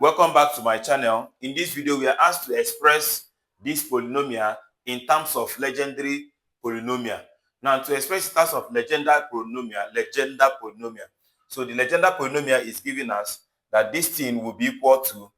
Welcome back to my channel. In this video, we are asked to express this polynomial in terms of Legendre polynomial. Now, to express in terms of Legendre polynomial. So the Legendre polynomial is giving us that this thing will be equal to,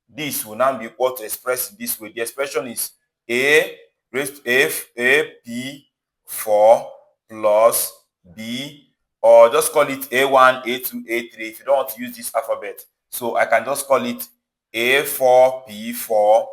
this will now be equal to express this way. The expression is a raised to p4 plus b, or just call it a1, a2, a3 if you don't want to use this alphabet. So I can just call it a4p4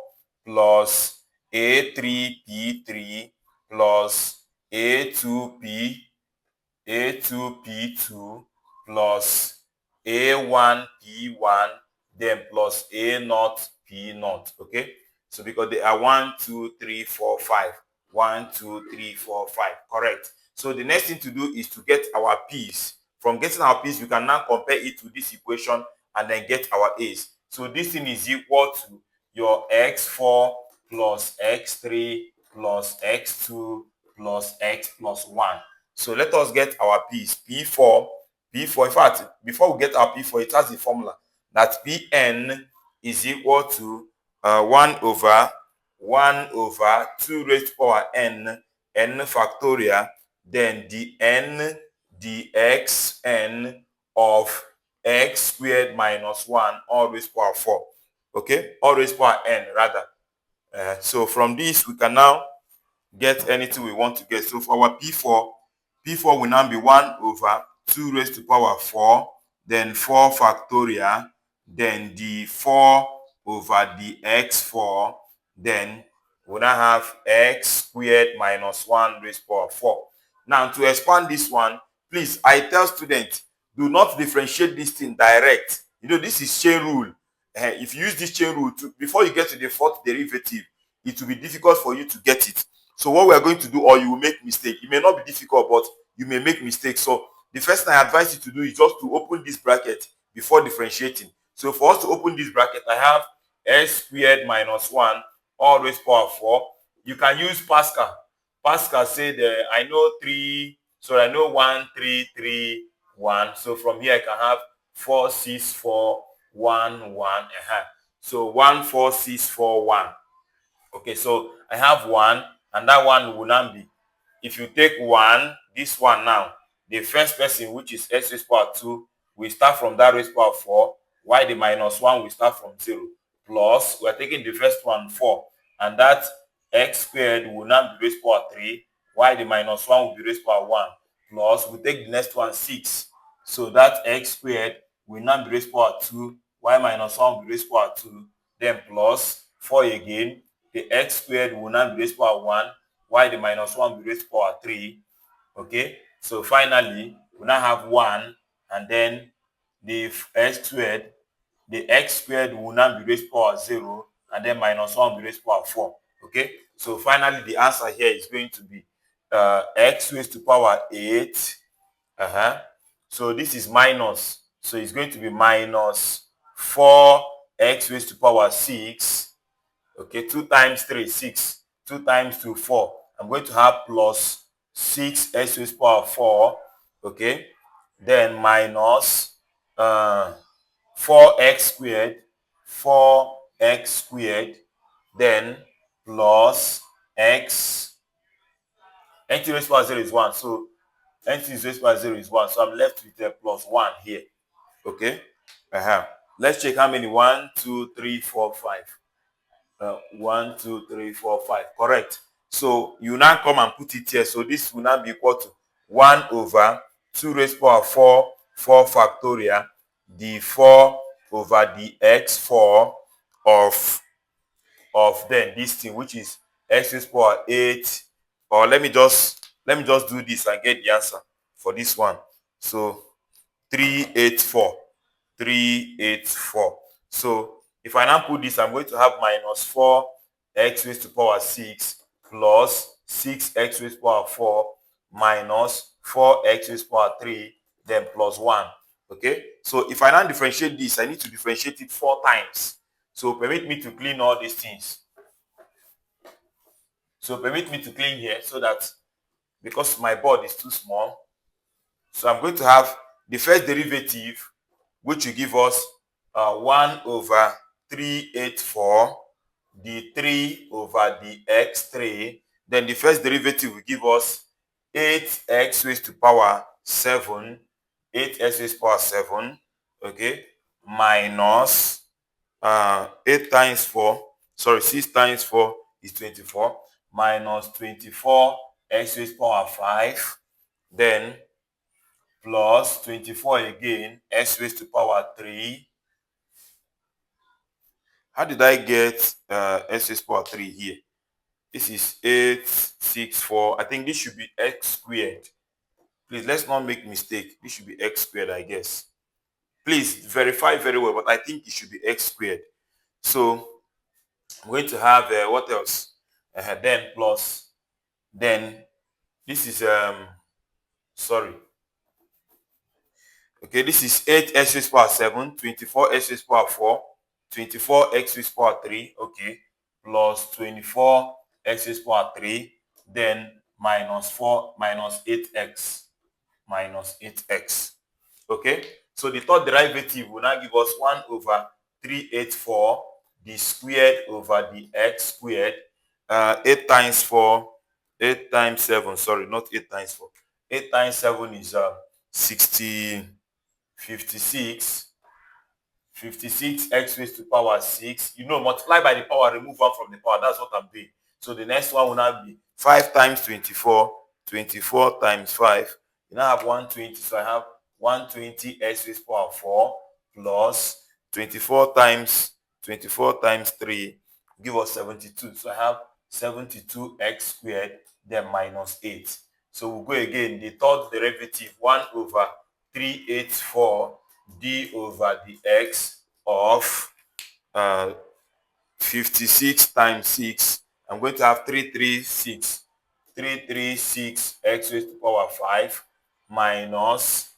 plus a3p3 plus a2p2 plus a1p1 then plus a0p0. Okay, so because they are 1 2 3 4 5, 1 2 3 4 5, correct. So the next thing to do is to get our p's. From getting our p's, we can now compare it to this equation and then get our a's. So this thing is equal to your x4 plus x3 plus x2 plus x plus 1. So let us get our p's. P4, in fact, before we get our P4, it has the formula that Pn is equal to 1 over 2 raised to power n factorial, then the n dxn of x squared minus 1 all raised to power 4. Okay, all raised to power n rather. So from this, we can now get anything we want to get. So for our P4 will now be 1 over 2 raised to power 4, then 4 factorial, then the 4 over the x4, then we now have x squared minus 1 raised to power 4. Now, to expand this one, please, I tell students, do not differentiate this thing direct. You know, this is chain rule. If you use this chain rule, before you get to the fourth derivative, it will be difficult for you to get it. So what we are going to do, or you will make mistake. It may not be difficult, but you may make mistakes. So the first thing I advise you to do is just to open this bracket before differentiating. So for us to open this bracket, I have x squared minus 1 all raised to power 4. You can use Pascal. Pascal said, I know 1, 3, 3, 1. So from here, I can have 4, 6, 4, 1, 1. So 1, 4, 6, 4, 1. Okay, so I have 1, and that one will now be, if you take 1, this one now, the first person, which is x raised to power 2, we start from that raised to power 4, while the minus 1 we start from 0. Plus, we are taking the first one 4, and that x squared will now be raised to power 3, while the minus 1 will be raised to power 1. Plus, we take the next one 6. So that x squared will now be raised to power 2, while minus 1 will be raised to power 2. Then plus 4 again. The x squared will now be raised to power 1, while the minus 1 will be raised to power 3. Okay, so finally, we now have 1, and then the x squared will now be raised to power 0, and then minus 1 will be raised to power 4. Okay, so finally, the answer here is going to be x raised to power 8. So this is minus, so it's going to be minus 4x raised to power 6. Okay, 2 times 3, 6. 2 times 2, 4. I'm going to have plus 6x raised to power 4. Okay, then minus 4x squared, then plus x. Anything raised to power 0 is 1. So anything raised to power 0 is 1. So I'm left with a plus 1 here. Okay, let's check how many. 1, 2, 3, 4, 5. 1, 2, 3, 4, 5. Correct. So you now come and put it here. So this will now be equal to 1 over 2 raised to power 4 factorial, the 4 over the x4 of then this thing, which is x raised to power 8. Or let me just do this and get the answer for this one. So 384. So if I now put this, I'm going to have minus 4x raised to power 6 plus 6x raised to power 4 minus 4x raised to power 3, then plus 1. Okay, so if I now differentiate this, I need to differentiate it 4 times. So permit me to clean all these things. So permit me to clean here so that, because my board is too small, so I'm going to have the first derivative, which will give us 1 over 384, the 3 over the x3. Then the first derivative will give us 8x raised to power 7, 8x raised to power 7, okay, minus 8 times 4, sorry, 6 times 4 is 24, minus 24 x raised to power 5, then plus 24 again, x raised to power 3. How did I get x raised to power 3 here? This is 864. I think this should be x squared. Please, let's not make mistake. This should be x squared, I guess. Please verify very well, but I think it should be x squared. So I'm going to have what else? Then plus, then this is sorry. Okay, this is 8x raised to power 7, 24x raised to power 4, 24x raised to power 3, okay, plus 24x raised to power 3, then minus 4 minus 8x minus 8x. Okay, so the third derivative will now give us 1 over 384, the squared over the x squared, 8 times 4, 8 times 7, sorry, not 8 times 4. 8 times 7 is 56 x raised to power 6. You know, multiply by the power, remove 1 from the power. That's what I'm doing. So the next one will now be 5 times 24, 24 times 5. You now have 120. So I have 120 x raised to power 4 plus 24 times 3 give us 72. So I have 72x squared, then minus 8. So we'll go again. The third derivative, 1 over 384 d over the x of 56 times 6. I'm going to have 336 x raised to power 5 minus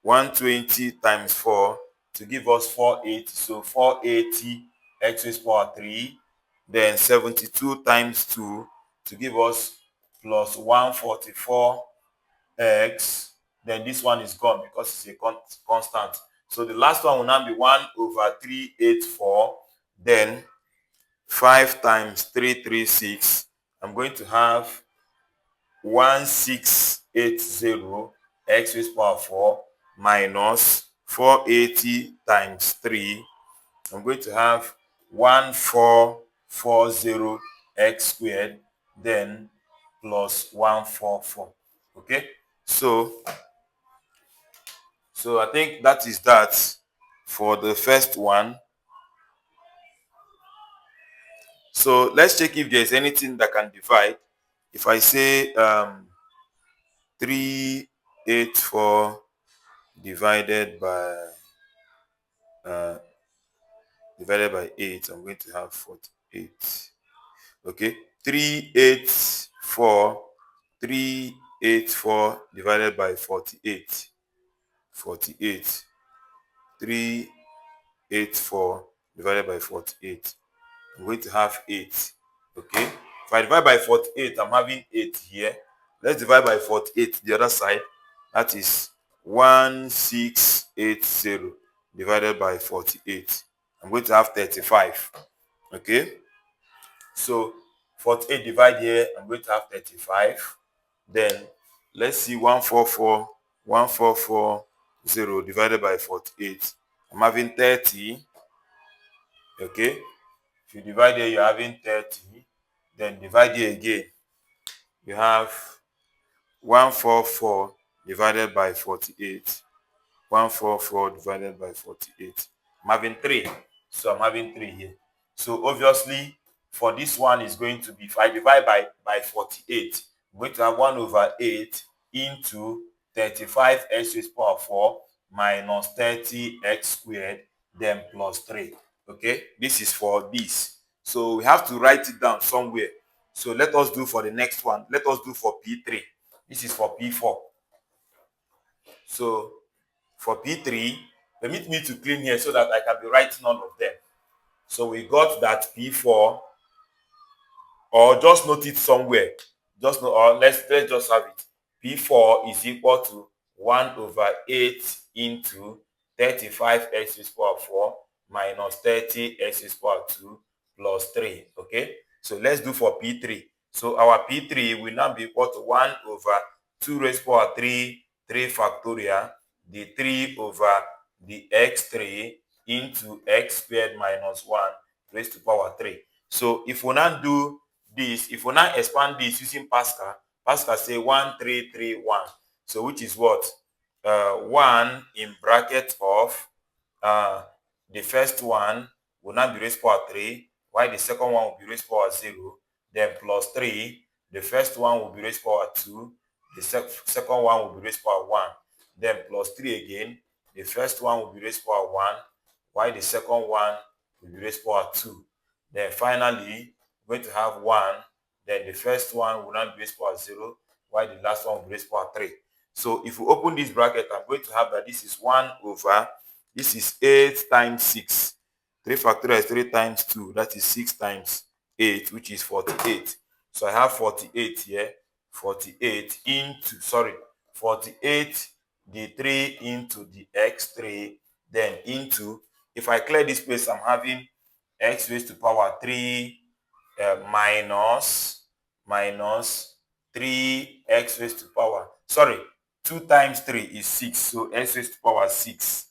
120 times 4 to give us 480. So 480 x raised to power 3, then 72 times 2 to give us plus 144 x, then this one is gone because it's a constant. So the last one will now be 1 over 384, then 5 times 336. I'm going to have 1680 x raised to power 4 minus 480 times 3. I'm going to have 1440 x squared, then plus 144. Okay, so I think that is that for the first one. So let's check if there's anything that can divide. If I say 384 divided by 8, I'm going to have 48. Okay, 384 divided by 48. 384 divided by 48. I'm going to have 8. Okay, if I divide by 48, I'm having 8 here. Let's divide by 48 the other side. That is 1680 divided by 48. I'm going to have 35. Okay, so 48 divide here, I'm going to have 35. Then let's see 1440 divided by 48. I'm having 30. Okay, if you divide here, you're having 30. Then divide here again. You have 144 divided by 48. 144 divided by 48. I'm having 3. So I'm having 3 here. So obviously, for this one is going to be, if I divide by 48, I'm going to have 1 over 8 into 35 x raised to power 4 minus 30x squared, then plus 3. Okay, this is for this. So we have to write it down somewhere. So let us do for the next one. Let us do for P3. This is for P4. So for P3, permit me to clean here so that I can be writing all of them. So we got that P4, or just note it somewhere. Just know, or let's just have it. P4 is equal to 1 over 8 into 35x raised to the power 4 minus 30x raised to the power 2 plus 3. Okay, so let's do for P3. So our P3 will now be equal to 1 over 2 raised to the power 3, 3 factorial, the 3 over the x3 into x squared minus 1 raised to the power 3. So if we now do this, if we now expand this using Pascal, Pascal say 1, 3, 3, 1. So which is what? 1 in bracket of the first one will now be raised to power 3, while the second one will be raised to power 0, then plus 3, the first one will be raised to power 2, the second one will be raised to power 1, then plus 3 again, the first one will be raised to power 1, while the second one will be raised to power 2. Then finally, we're going to have 1, then the first one will not be raised to power 0, while the last one will be raised to power 3. So if we open this bracket, I'm going to have that this is 1 over, this is 8 times 6. 3 factorial is 3 times 2. That is 6 times 8, which is 48. So I have 48 here. 48 into, 48 the 3 into the x3, then into, if I clear this place, I'm having x raised to power 3 minus 3x raised to power, 2 times 3 is 6, so x raised to power 6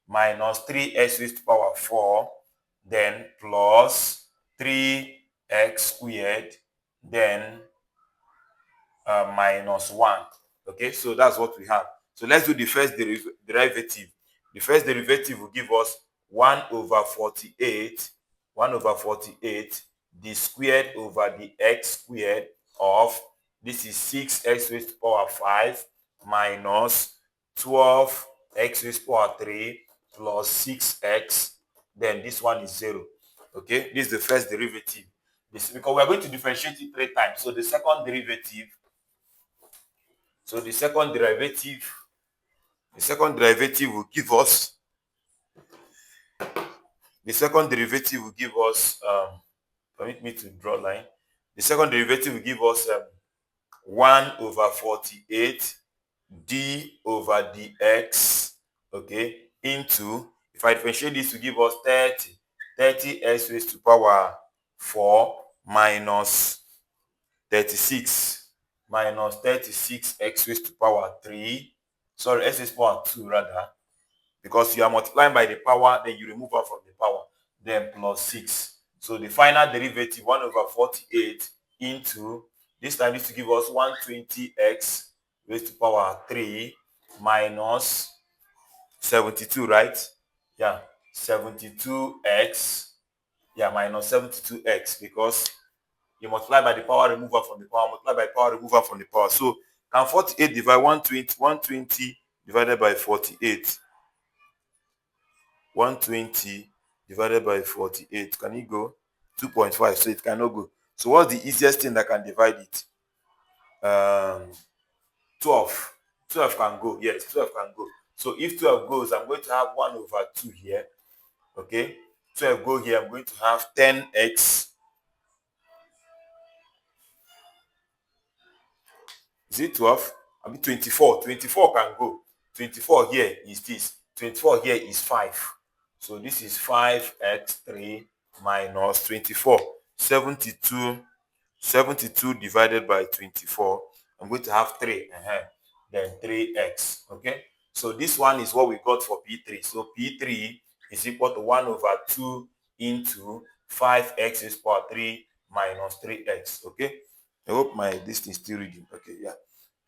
minus 3x raised to power 4, then plus 3x squared, then minus 1. Okay, so that's what we have. So let's do the first derivative. The first derivative will give us 1 over 48, the squared over the x squared of, this is 6x raised to power 5 minus 12x raised to power 3 plus 6x, then this one is 0. Okay, this is the first derivative. This, because we are going to differentiate it 3 times. So the second derivative, will give us, permit me to draw line. The second derivative will give us 1 over 48 d over dx, okay, into, if I differentiate this, will give us 30x raised to power 4 minus 36 x raised to power 3, x raised to power 2 rather, because you are multiplying by the power, then you remove out from the power, then plus 6. So the final derivative, 1 over 48 into, this time this to give us 120x raised to power 3 minus 72, right? Yeah, 72x, minus 72x, because you multiply by the power remover from the power, multiply by power remover from the power. So can 48 divide 120 divided by 48? 120 divided by 48, can it go? 2.5, so it cannot go. So what's the easiest thing that can divide it? 12. 12 can go. Yes, 12 can go. So if 12 goes, I'm going to have 1 over 2 here. Okay, 12 go here, I'm going to have 10x. Is it 12? I mean 24. 24 can go. 24 here is this. 24 here is 5. So this is 5x3 minus 24. 72 divided by 24. I'm going to have 3. Then 3x. Okay. So this one is what we got for P3. So P3 is equal to 1 over 2 into 5x raised to power 3 minus 3x. Okay. I hope this thing is still reading. Okay, yeah.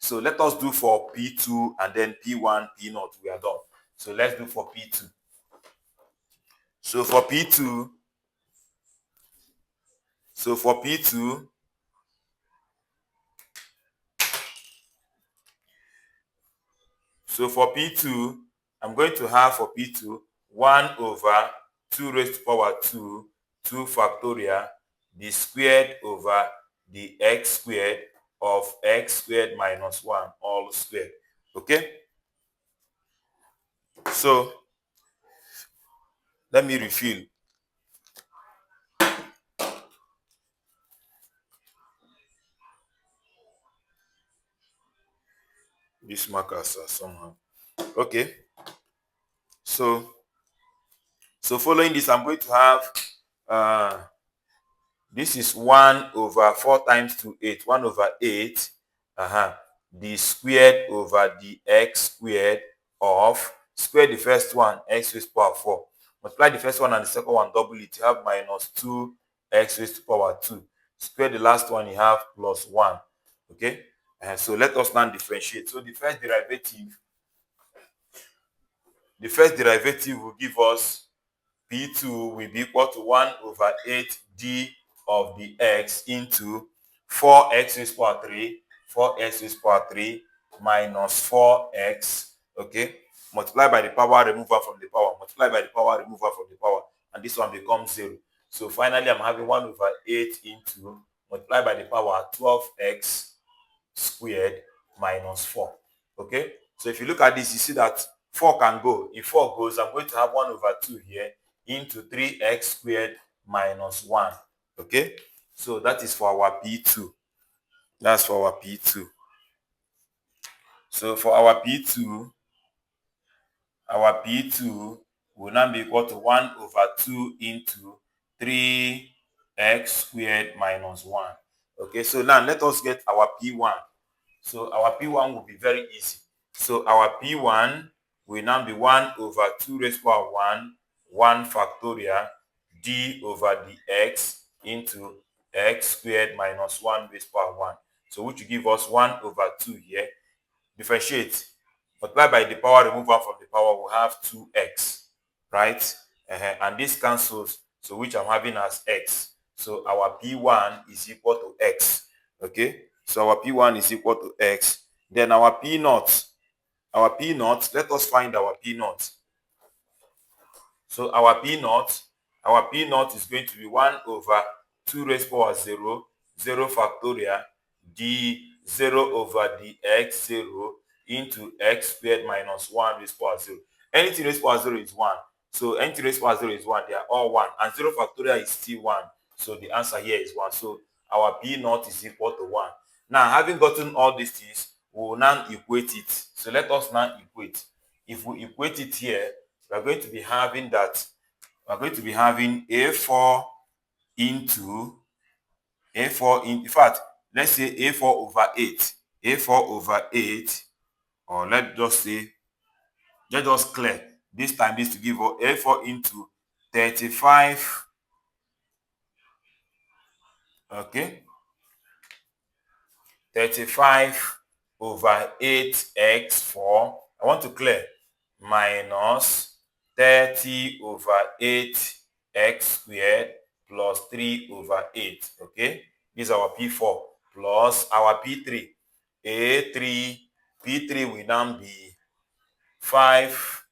So let us do for P2 and then P1, P0. We are done. So let's do for P2. So for P2, so for P2, I'm going to have for P2 1 over 2 raised to power 2, 2 factorial, the squared over the x squared of x squared minus 1 all squared. Okay? So let me refill. These markers are somehow. Okay. So following this, I'm going to have this is 1 over 4 times 2, 8. 1 over 8, the squared over the x squared of, square the first one, x raised to power 4. Multiply the first one and the second one, double it. You have minus 2 x raised to power 2. Square the last one, you have plus 1. Okay? So let us now differentiate. So the first derivative will give us P2 will be equal to 1 over 8 d of the x into 4x raised to power 3, 4x raised to power 3 minus 4x, okay? Multiply by the power, removal from the power. Multiply by the power, removal from the power. And this one becomes 0. So finally, I'm having 1 over 8 into, multiply by the power, 12x squared minus 4. Okay? So if you look at this, you see that 4 can go. If 4 goes, I'm going to have 1 over 2 here into 3x squared minus 1. Okay? So that is for our P2. That's for our P2. So for our P2 will now be equal to 1 over 2 into 3x squared minus 1. Okay, so now let us get our P1. So our P1 will be very easy. So our P1 will now be 1 over 2 raised to power 1 factorial d over the x into x squared minus 1 raised to power 1. So which will give us 1 over 2 here. Differentiate. Multiply by the power, removal from the power, we'll have 2x, right? And this cancels, so which I'm having as x. So our P1 is equal to x, okay? So our P1 is equal to x. Then our P naught, let us find our P naught. So our P naught is going to be 1 over 2 raised to power 0, 0 factorial, d 0 over the x 0 into x squared minus 1 raised to power 0. Anything raised to power 0 is 1. So anything raised to power 0 is 1. They are all 1. And 0 factorial is still 1. So the answer here is 1. So our P naught is equal to 1. Now, having gotten all these things, we will now equate it. So let us now equate. If we equate it here, we are going to be having a4 into a4 in fact, let's say a4 over 8, a4 over 8, or let us clear this time this to give us a4 into 35, okay, 35 over 8x4. I want to clear minus 30 over 8x squared plus 3 over 8. Okay, this is our P4 plus our P3. P3 will now be 5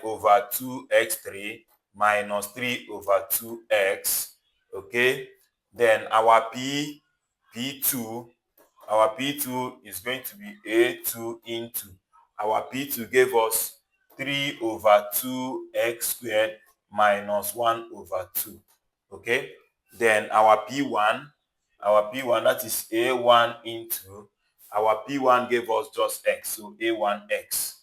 over 2x3 minus 3 over 2x. Okay, then our P2 is going to be A2 into, our P2 gave us 3 over 2x squared minus 1 over 2. Okay, then our P1, that is A1 into, our P1 gave us just x, so A1x.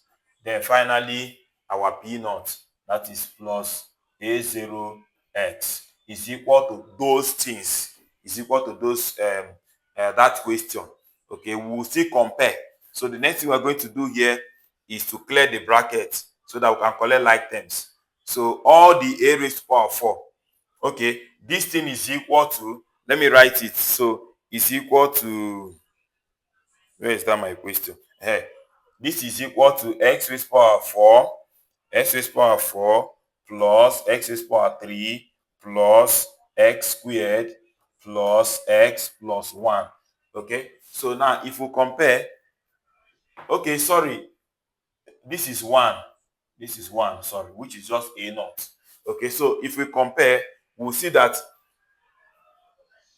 Then finally, our P naught, that is plus A0x, is equal to those things, is equal to those that question. Okay, we will still compare. So the next thing we're going to do here is to clear the bracket so that we can collect like terms. So all the a raised to power 4. Okay, this thing is equal to, let me write it. So it's equal to, where is that my question? Hey, this is equal to x raised to power 4, x raised to power 4 plus x raised to power 3 plus x squared plus x plus 1. Okay, so now if we compare, okay, sorry, this is 1, sorry, which is just a naught. Okay, so if we compare, we'll see that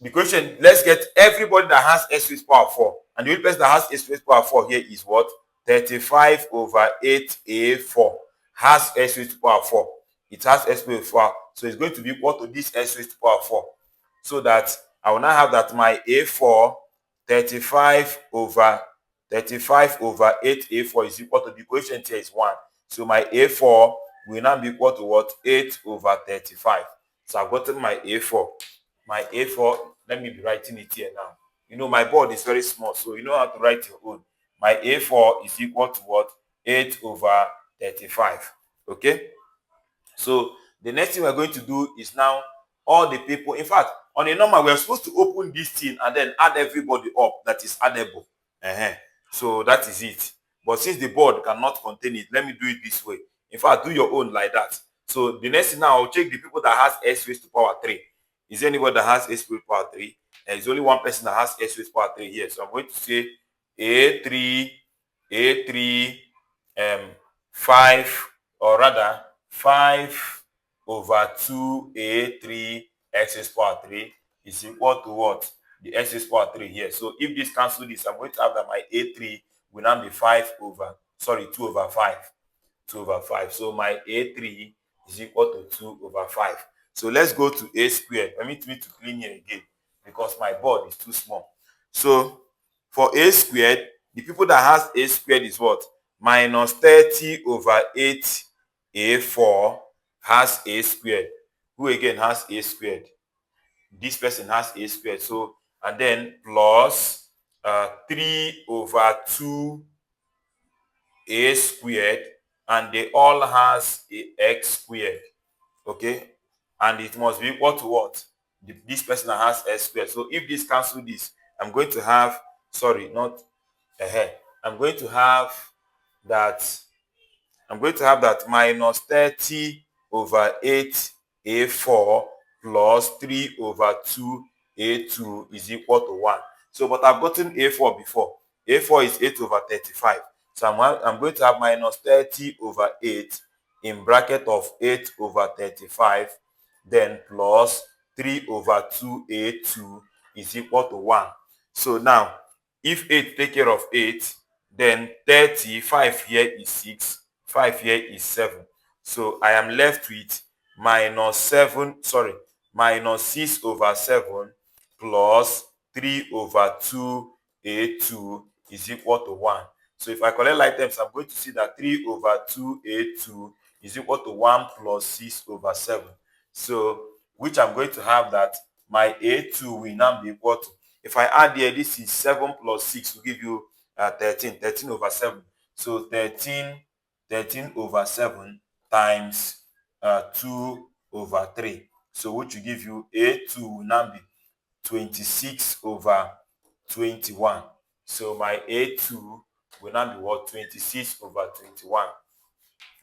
the question, let's get everybody that has x raised to power 4. And the only person that has x raised to power 4 here is what? 35 over 8a4 has x raised to power 4. It has x raised to power 4. So it's going to be equal to this x raised to power 4. So that I will now have that my a4, 35 over 8a4 is equal to, the quotient here is 1. So my a4 will now be equal to what? 8 over 35. So I've gotten my A4. My A4, let me be writing it here now. You know, my board is very small, so you know how to write your own. My A4 is equal to what? 8 over 35. Okay? So the next thing we're going to do is now all the people. In fact, on a normal, we're supposed to open this thing and then add everybody up that is addable. So that is it. But since the board cannot contain it, let me do it this way. In fact, do your own like that. So the next thing now, I'll check the people that has s raised to power 3. Is there anybody that has s raised to power 3? There's only one person that has s raised to power 3 here. So I'm going to say A3, 5, or rather 5 over 2A3 x raised to power 3 is equal to what? The x raised to power 3 here. So if this cancel this, I'm going to have that my A3 will now be 2 over 5. 2 over 5. So my A3 is equal to 2 over 5. So let's go to A squared. Permit me to clean here again because my board is too small. So for A squared, the people that has A squared is what? Minus 30 over 8 A4 has A squared. Who again has A squared? This person has A squared. So, and then plus 3 over 2 A squared, and they all has a x squared. Okay, and it must be equal to what? This person that has x squared. So if this cancel this, I'm going to have, sorry, not ahead. I'm going to have that minus 30 over 8 A4 plus 3 over 2 A2 is equal to 1. So, but I've gotten A4 before. A4 is 8 over 35. So I'm going to have minus 30 over 8 in bracket of 8 over 35, then plus 3 over 2A2 is equal to 1. So now, if 8 take care of 8, then 35 here is 6, 5 here is 7. So I am left with minus 6 over 7 plus 3 over 2A2 is equal to 1. So if I collect like terms, I'm going to see that 3 over 2A2 is equal to 1 plus 6 over 7. So, which I'm going to have that my A2 will now be equal to, if I add here, this is 7 plus 6 will give you 13 over 7. So 13 over 7 times 2 over 3. So which will give you A2 will now be 26 over 21. So my A2 will now be what? 26 over 21.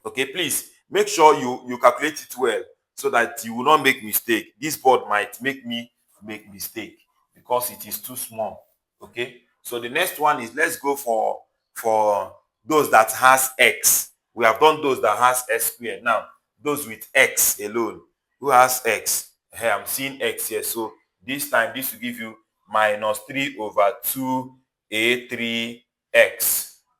Okay, please make sure you calculate it well so that you will not make mistake. This board might make me make mistake because it is too small. Okay, so the next one is, let's go for those that has x. We have done those that has x squared. Now those with x alone. Who has x? Hey, I'm seeing x here. So this time this will give you minus 3 over 2 A3x.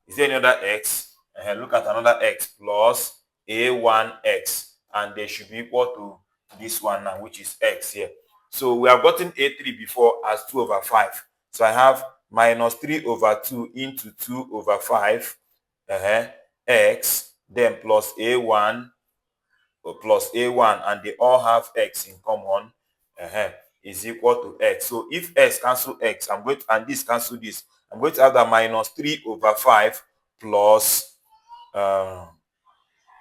Is there any other x? Look at another x plus A1x, and they should be equal to this one now, which is x here. So we have gotten A3 before as 2 over 5. So I have minus 3 over 2 into 2 over 5 x, then plus A1 and they all have x in common, is equal to x. So if x cancel x, I'm going to, and this cancel this, I'm going to have that minus 3 over 5 plus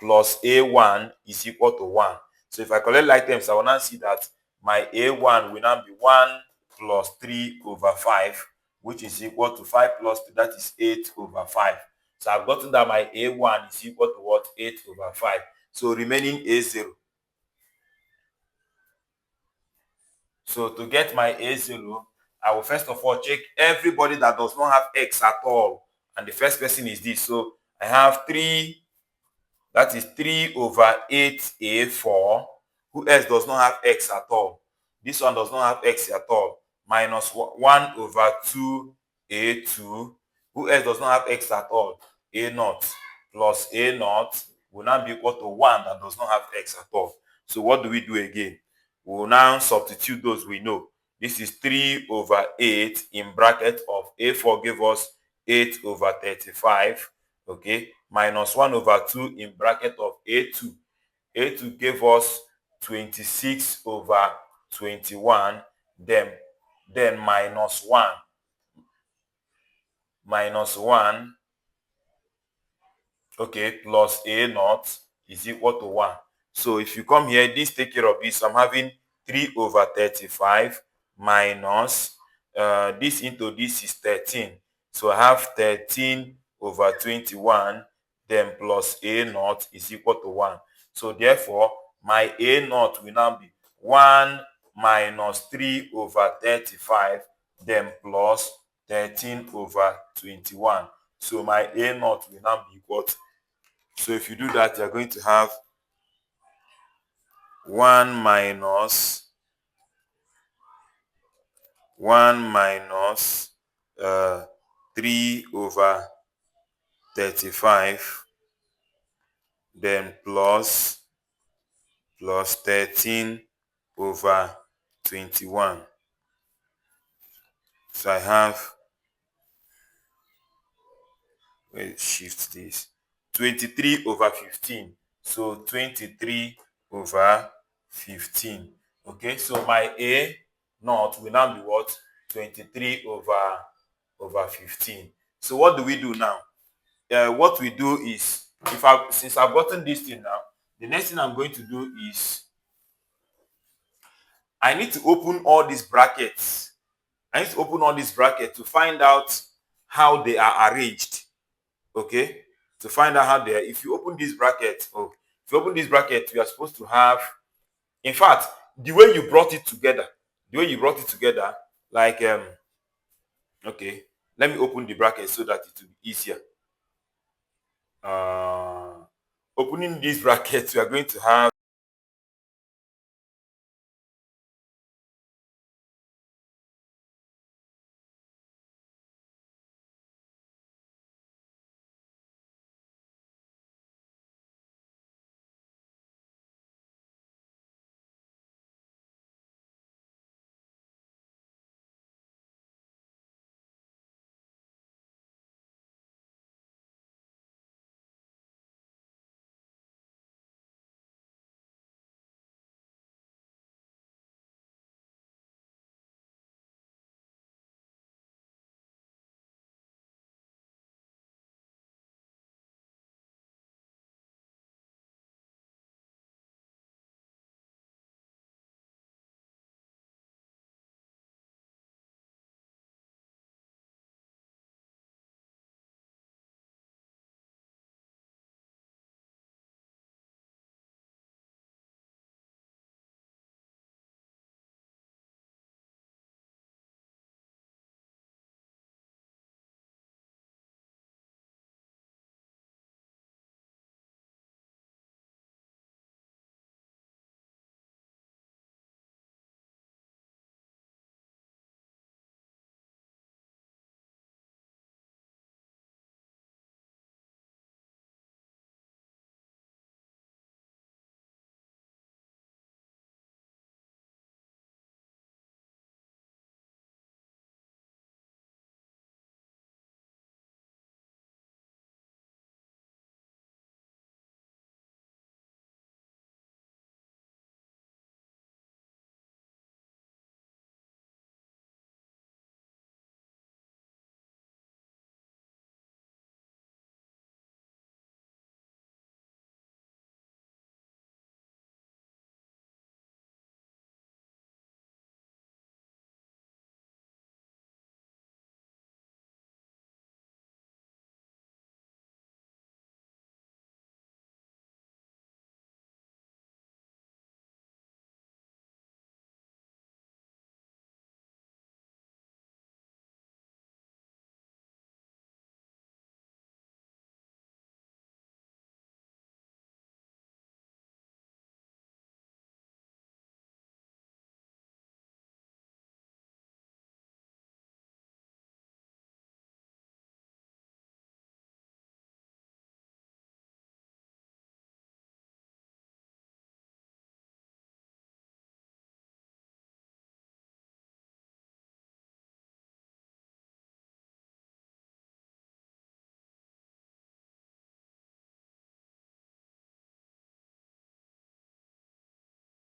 A1 is equal to 1. So if I collect like terms, I will now see that my A1 will now be 1 plus 3 over 5, which is equal to 5 plus 2, that is 8 over 5. So I've gotten that my A1 is equal to what? 8 over 5. So remaining A0. So to get my A0, I will first of all check everybody that does not have x at all. And the first person is this. So I have 3, that is 3 over 8 A4. Who else does not have x at all? This one does not have x at all. Minus 1 over 2 A2. Who else does not have x at all? A0 plus A0 will now be equal to 1 that does not have x at all. So what do we do again? We will now substitute those we know. This is 3 over 8 in bracket of A4 give us 8 over 35. Okay, minus 1 over 2 in bracket of A2. A2 gave us 26 over 21, then minus 1. Minus 1, okay, plus A naught is equal to 1. So if you come here, this take care of this. I'm having 3 over 35 minus this into this is 13. So I have 13 over 21, then plus A naught is equal to 1. So therefore, my A naught will now be 1 minus 3 over 35, then plus 13 over 21. So my A naught will now be equal to. So if you do that, you're going to have 1 minus 3 over 35, then plus 13 over 21. So I have, let's shift this, 23 over 15. So 23 over 15. Okay, so my A naught will now be what? 23 over 15. So what do we do now? What we do is, since I've gotten this thing now, the next thing I'm going to do is I need to open all these brackets. I need to open all these brackets to find out how they are arranged. Okay, to find out how they are. If you open this bracket, we are supposed to have, in fact, the way you brought it together, like okay, let me open the bracket so that it will be easier. Opening this bracket, we are going to have